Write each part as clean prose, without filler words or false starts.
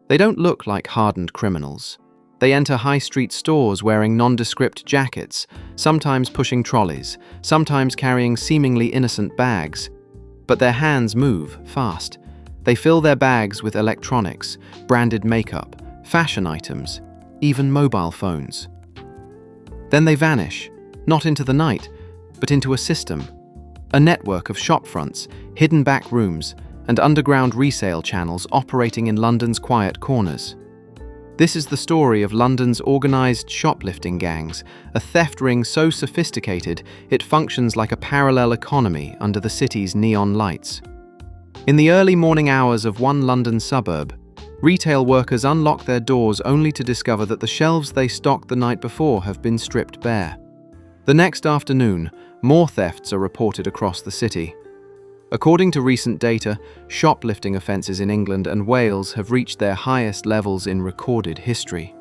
They don't look like hardened criminals. They enter high street stores wearing nondescript jackets, sometimes pushing trolleys, sometimes carrying seemingly innocent bags. But their hands move fast. They fill their bags with electronics, branded makeup, fashion items, even mobile phones. Then they vanish, not into the night, but into a system, a network of shopfronts, hidden back rooms, and underground resale channels operating in London's quiet corners. This is the story of London's organised shoplifting gangs, a theft ring so sophisticated it functions like a parallel economy under the city's neon lights. In the early morning hours of one London suburb, retail workers unlock their doors only to discover that the shelves they stocked the night before have been stripped bare. The next afternoon, more thefts are reported across the city. According to recent data, shoplifting offences in England and Wales have reached their highest levels in recorded history.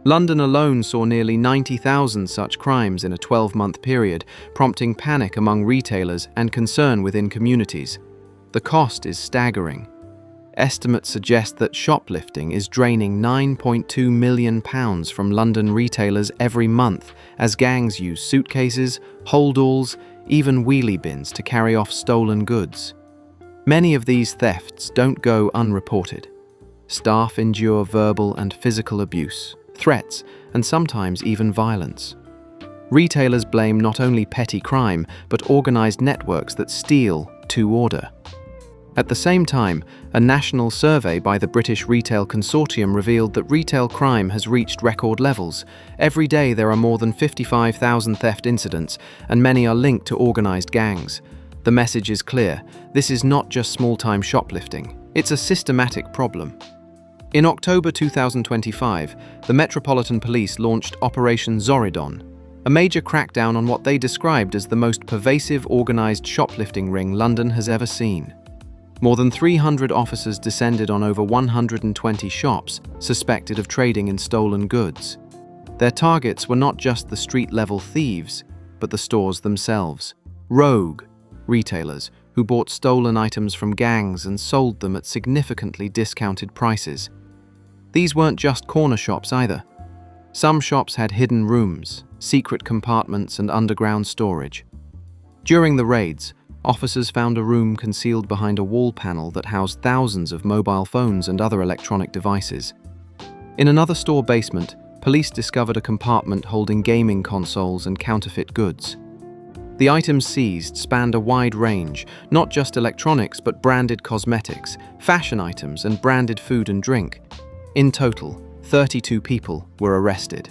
London alone saw nearly 90,000 such crimes in a 12-month period, prompting panic among retailers and concern within communities. The cost is staggering. Estimates suggest that shoplifting is draining £9.2 million from London retailers every month as gangs use suitcases, holdalls, even wheelie bins to carry off stolen goods. Many of these thefts don't go unreported. Staff endure verbal and physical abuse, threats, and sometimes even violence. Retailers blame not only petty crime, but organised networks that steal to order. At the same time, a national survey by the British Retail Consortium revealed that retail crime has reached record levels. Every day there are more than 55,000 theft incidents, and many are linked to organised gangs. The message is clear: this is not just small-time shoplifting, it's a systematic problem. In October 2025, the Metropolitan Police launched Operation Zoridon, a major crackdown on what they described as the most pervasive organised shoplifting ring London has ever seen. More than 300 officers descended on over 120 shops suspected of trading in stolen goods. Their targets were not just the street-level thieves, but the stores themselves. Rogue retailers who bought stolen items from gangs and sold them at significantly discounted prices. These weren't just corner shops either. Some shops had hidden rooms, secret compartments, and underground storage. During the raids, officers found a room concealed behind a wall panel that housed thousands of mobile phones and other electronic devices. In another store basement, police discovered a compartment holding gaming consoles and counterfeit goods. The items seized spanned a wide range, not just electronics but branded cosmetics, fashion items, and branded food and drink. In total, 32 people were arrested.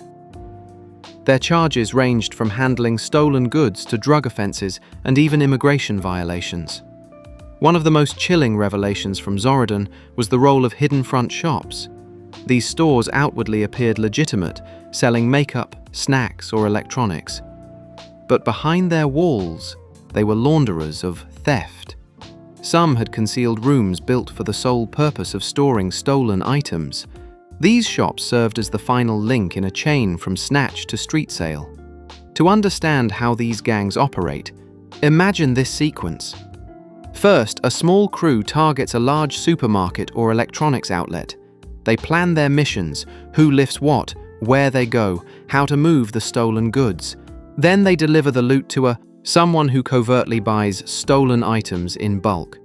Their charges ranged from handling stolen goods to drug offences and even immigration violations. One of the most chilling revelations from Zoridon was the role of hidden front shops. These stores outwardly appeared legitimate, selling makeup, snacks, or electronics. But behind their walls, they were launderers of theft. Some had concealed rooms built for the sole purpose of storing stolen items. These shops served as the final link in a chain from snatch to street sale. To understand how these gangs operate, imagine this sequence. First, a small crew targets a large supermarket or electronics outlet. They plan their missions, who lifts what, where they go, how to move the stolen goods. Then they deliver the loot to someone who covertly buys stolen items in bulk.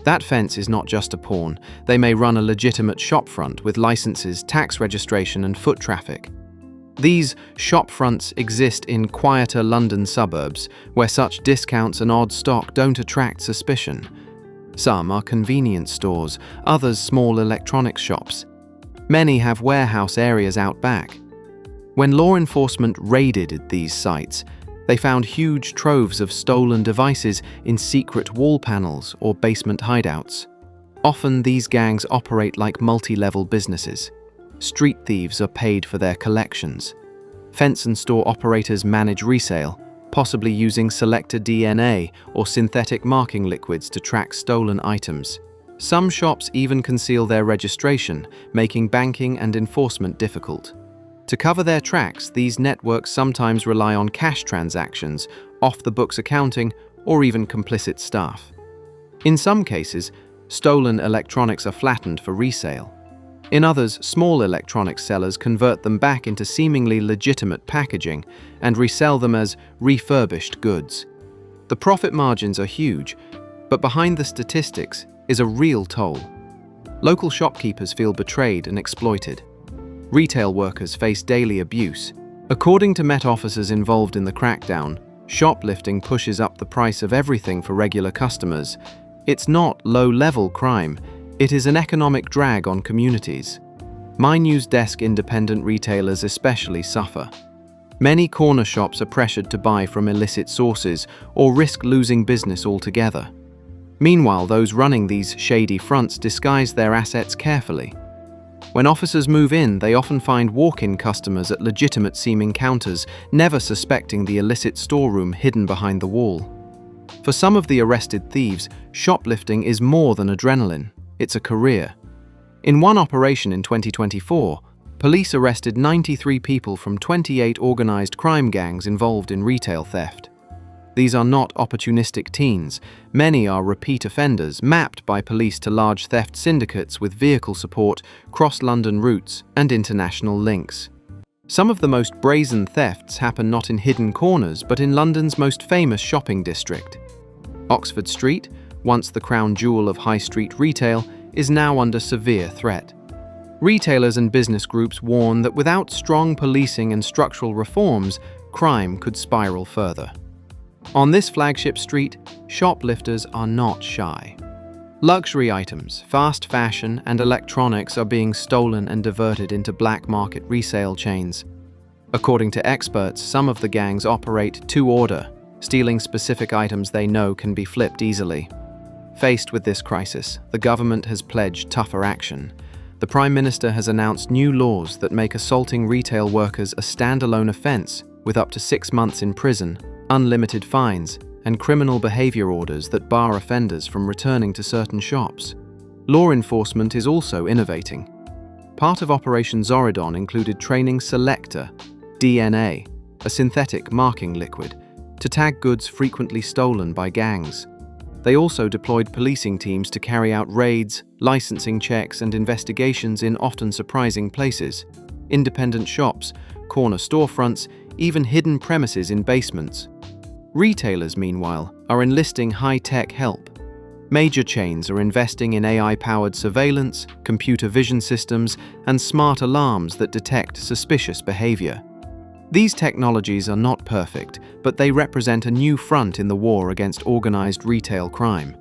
That fence is not just a pawn. They may run a legitimate shopfront with licenses, tax registration, and foot traffic. These shopfronts exist in quieter London suburbs, where such discounts and odd stock don't attract suspicion. Some are convenience stores, others small electronics shops. Many have warehouse areas out back. When law enforcement raided these sites, they found huge troves of stolen devices in secret wall panels or basement hideouts. Often these gangs operate like multi-level businesses. Street thieves are paid for their collections. Fence and store operators manage resale, possibly using selected DNA or synthetic marking liquids to track stolen items. Some shops even conceal their registration, making banking and enforcement difficult. To cover their tracks, these networks sometimes rely on cash transactions, off-the-books accounting, or even complicit staff. In some cases, stolen electronics are flattened for resale. In others, small electronics sellers convert them back into seemingly legitimate packaging and resell them as refurbished goods. The profit margins are huge, but behind the statistics is a real toll. Local shopkeepers feel betrayed and exploited. Retail workers face daily abuse. According to Met officers involved in the crackdown, shoplifting pushes up the price of everything for regular customers. It's not low-level crime, it is an economic drag on communities. My News Desk independent retailers especially suffer. Many corner shops are pressured to buy from illicit sources or risk losing business altogether. Meanwhile, those running these shady fronts disguise their assets carefully. When officers move in, they often find walk-in customers at legitimate-seeming counters, never suspecting the illicit storeroom hidden behind the wall. For some of the arrested thieves, shoplifting is more than adrenaline. It's a career. In one operation in 2024, police arrested 93 people from 28 organized crime gangs involved in retail theft. These are not opportunistic teens. Many are repeat offenders, mapped by police to large theft syndicates with vehicle support, cross-London routes, and international links. Some of the most brazen thefts happen not in hidden corners, but in London's most famous shopping district. Oxford Street, once the crown jewel of high street retail, is now under severe threat. Retailers and business groups warn that without strong policing and structural reforms, crime could spiral further. On this flagship street, shoplifters are not shy. Luxury items, fast fashion, and electronics are being stolen and diverted into black market resale chains. According to experts, some of the gangs operate to order, stealing specific items they know can be flipped easily. Faced with this crisis, the government has pledged tougher action. The Prime Minister has announced new laws that make assaulting retail workers a standalone offence with up to 6 months in prison, unlimited fines, and criminal behaviour orders that bar offenders from returning to certain shops. Law enforcement is also innovating. Part of Operation Zoridon included training Selector, DNA, a synthetic marking liquid, to tag goods frequently stolen by gangs. They also deployed policing teams to carry out raids, licensing checks, and investigations in often surprising places: independent shops, corner storefronts, even hidden premises in basements. Retailers, meanwhile, are enlisting high-tech help. Major chains are investing in AI-powered surveillance, computer vision systems, and smart alarms that detect suspicious behavior. These technologies are not perfect, but they represent a new front in the war against organized retail crime.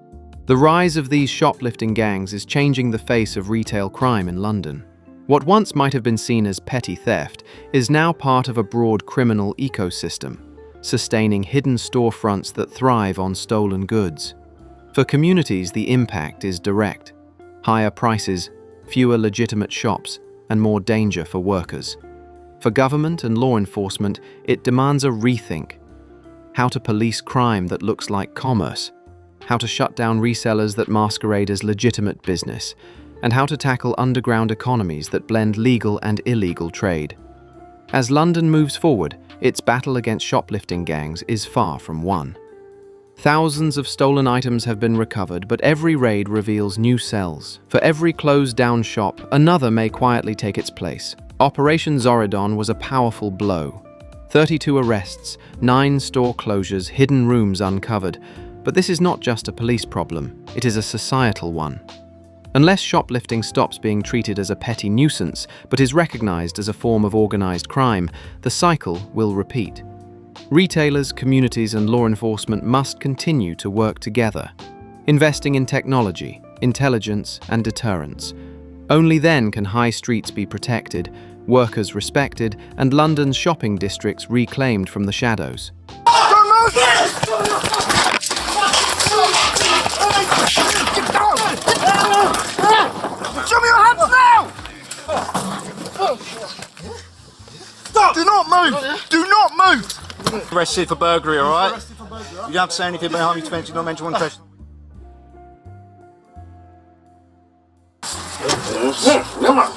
The rise of these shoplifting gangs is changing the face of retail crime in London. What once might have been seen as petty theft is now part of a broad criminal ecosystem, sustaining hidden storefronts that thrive on stolen goods. For communities, the impact is direct: higher prices, fewer legitimate shops, and more danger for workers. For government and law enforcement, it demands a rethink. How to police crime that looks like commerce, how to shut down resellers that masquerade as legitimate business, and how to tackle underground economies that blend legal and illegal trade. As London moves forward, its battle against shoplifting gangs is far from won. Thousands of stolen items have been recovered, but every raid reveals new cells. For every closed-down shop, another may quietly take its place. Operation Zoridon was a powerful blow. 32 arrests, 9 store closures, hidden rooms uncovered. But this is not just a police problem, it is a societal one. Unless shoplifting stops being treated as a petty nuisance, but is recognized as a form of organized crime, the cycle will repeat. Retailers, communities, and law enforcement must continue to work together, investing in technology, intelligence, and deterrence. Only then can high streets be protected, workers respected, and London's shopping districts reclaimed from the shadows. Show me your hands now! Stop! Do not move! Do not move! Arrested for burglary, alright? You don't have to say anything about harm you to mention, not mention one question. Come on!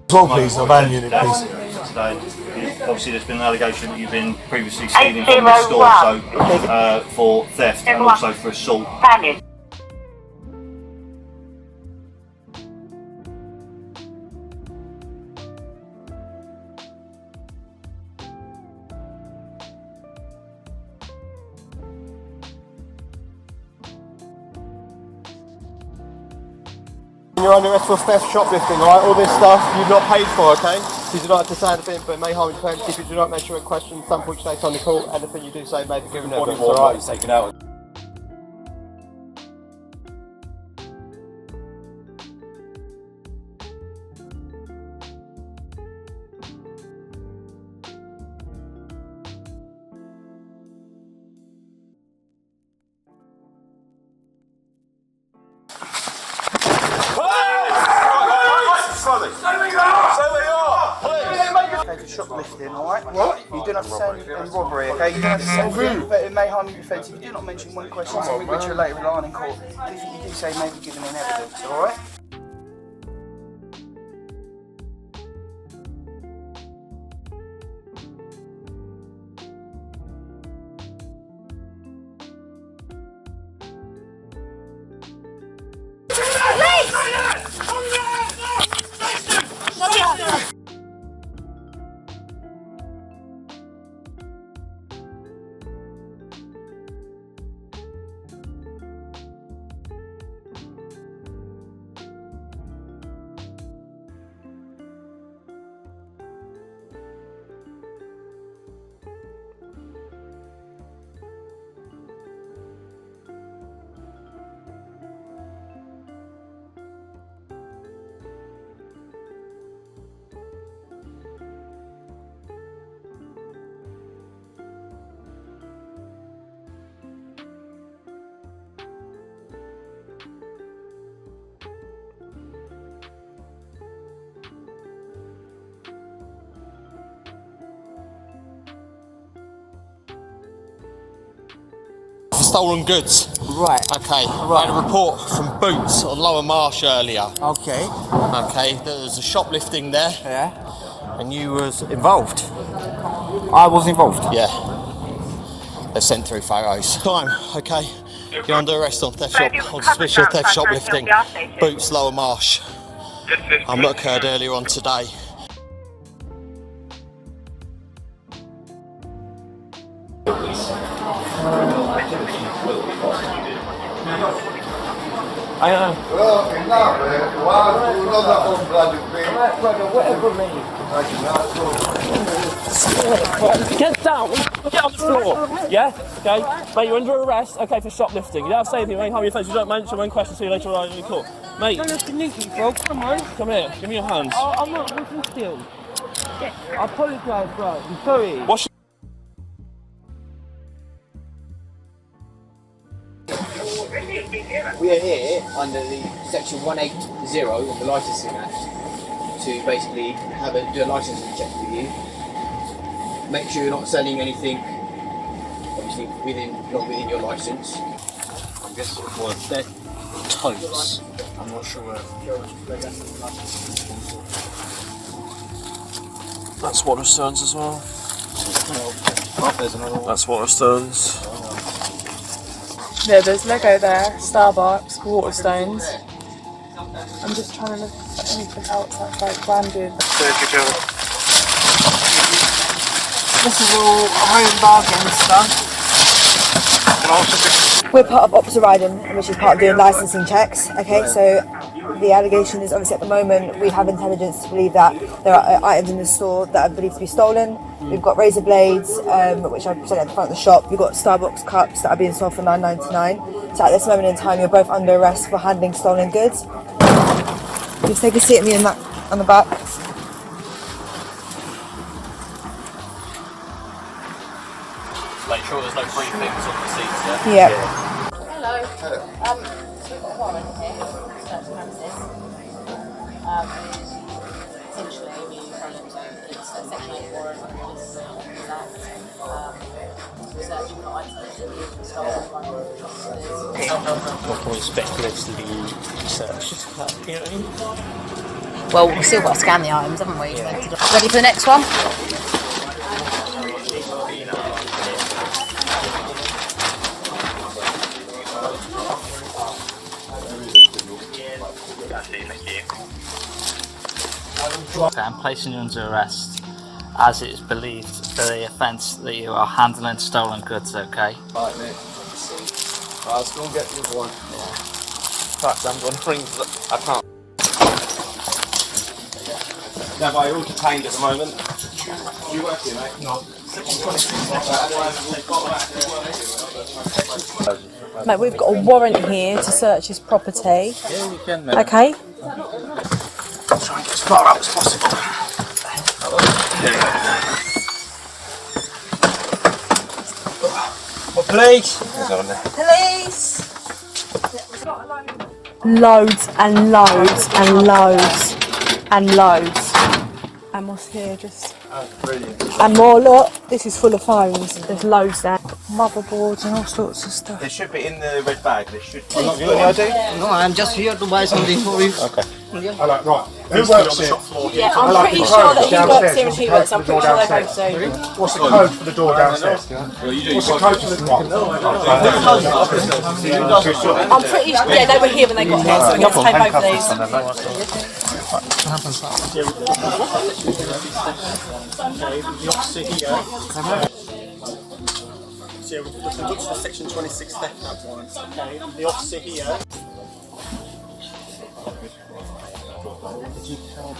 Well, please, I've only unit, please. Today, obviously, there's been an allegation that you've been previously stealing from this store, so for theft and also for assault. You're under arrest for theft, shoplifting, alright? All this stuff you've not paid for, okay? You do not have to say anything, but it may harm your friends if you do not make sure a question, some point you on the call, anything you do say may be given evidence, alright? Taken out. Okay, for shoplifting, alright? What? You do not have to say anything in robbery, okay? You don't have to say anything, but it may harm your offence. If you do not mention one question, something which you're later rely on in court, anything you do say may be given in evidence, alright? Stolen goods. Right. Okay. I had a report from Boots on Lower Marsh earlier. Okay. Okay. There was a shoplifting there. Yeah. And you was involved. I was involved. Yeah. They sent through photos. Time. Okay. You're under arrest on theft on suspicion of theft shoplifting. Boots Lower Marsh. I'm not occurred earlier on today. I know. Get down! Get off the floor! Yeah? Okay? Mate, you're under arrest, okay, for shoplifting. You don't have to say anything, mate, harm your face. You don't mention one question, see you later on in court. Mate. Don't look sneaky, bro. Come on. Come here, give me your hands. I'm not looking still. I apologise, bro. I'm sorry. What's We are here under the section 180 of the Licensing Act to basically do a licensing check with you. Make sure you're not selling anything, obviously not within your license. I'm guessing for dead totes. I'm not sure where. That's Waterstones as well. Oh, there's another one. That's Waterstones. Yeah, there's Lego there, Starbucks, Waterstones. I'm just trying to look at anything else that's like branded. This is all home bargain stuff. We're part of Officer Riding, which is part of doing licensing checks. Okay, so the allegation is obviously at the moment we have intelligence to believe that there are items in the store that are believed to be stolen. We've got razor blades, which I presented at the front of the shop. We've got Starbucks cups that are being sold for $9.99. So at this moment in time, you're both under arrest for handling stolen goods. Just take a seat at me on the back. Make sure there's no free things on the seats, yeah? Yeah. Hello. So we've got a warrant here, search premises. Essentially, we it's a Section 8 warrant on the Police Act. Searching for items that you've stolen by shoplifters. What can we expect allegedly searched? You know what I mean? Well, we've still got to scan the items, haven't we? Ready for the next one? Okay, I'm placing you under arrest as it is believed for the offence that you are handling stolen goods, okay? Right, mate. Right, let's go and get the other one. Right, I'm going to ring the account. No, but you're all detained at the moment. You work here, mate? No. Mate, we've got a warrant here to search his property. Yeah, you can, mate. Okay. Try and get as far up as possible. Police! Police! Loads and loads and loads and loads. And what's here? Just. Brilliant. And more, look, this is full of phones. There's loads there. Motherboards and all sorts of stuff. It should be in the red bag. There should be. Got any ID? No, I'm just here to buy something for you. Okay. Hello, right. Who works here? Yeah, I'm pretty sure that he works here and he works. I'm pretty sure they both do. What's the code for the door downstairs? What's the code for the door? I'm pretty sure, yeah, they were here when they got here, so we're going to take both of these. The officer here. So we've looked for section 26 theft warrants. Okay. The officer here. Did you tell